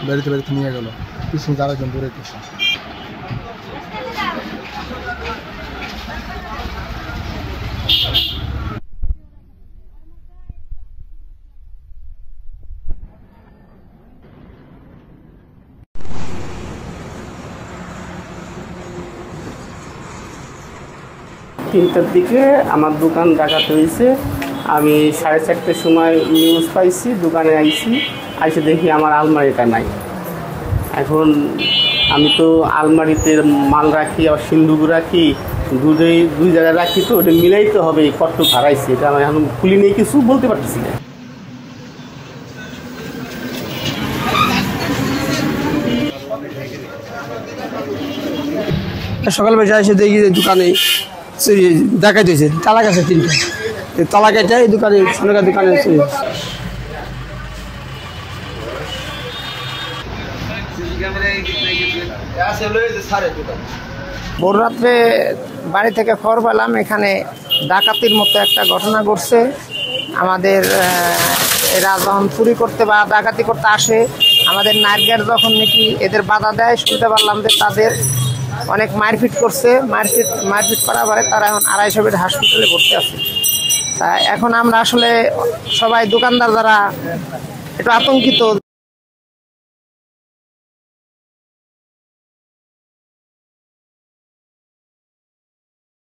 বাড়িতে বাড়িতে নিয়ে গেল, পিছনে আরেকজন দৌড়াইতেছে। তিনটার দিকে আমার দোকান ডাকাত হয়েছে। আমি 4:30টার সময় নিউজ পাইছি, দোকানে আইছি, আইসে দেখি আমার আলমারিটা নাই। এখন আমি তো আলমারিতে মাল রাখি, আবার সিন্দুক রাখি, দুই জায়গায় রাখি, তো ওটা মিলাইতে হবে। কত হারাইছি এটা আমি এখন খুলি নিয়ে কিছু বলতে পারতেছি না। সকালবেলা এসে দেখি দোকানে ডাকাত হয়েছে, তালা গেছে 3টা, তালা কেটে এই দোকানে সোনার দোকানে ভোর রাত্রে বাড়ি থেকে খবর পেলাম এখানে ডাকাতির মতো একটা ঘটনা ঘটছে। আমাদের এরা যখন চুরি করতে বা ডাকাতি করতে আসে, আমাদের নাইটগার্ড যখন নাকি এদের বাধা দেয়, শুনতে পারলাম যে তাদের অনেক মারপিট করছে। মারপিট করার পরে তারা এখন 250 বেড হাসপাতালে ভর্তি আছে। তা এখন আমরা আসলে সবাই দোকানদার যারা একটু আতঙ্কিত।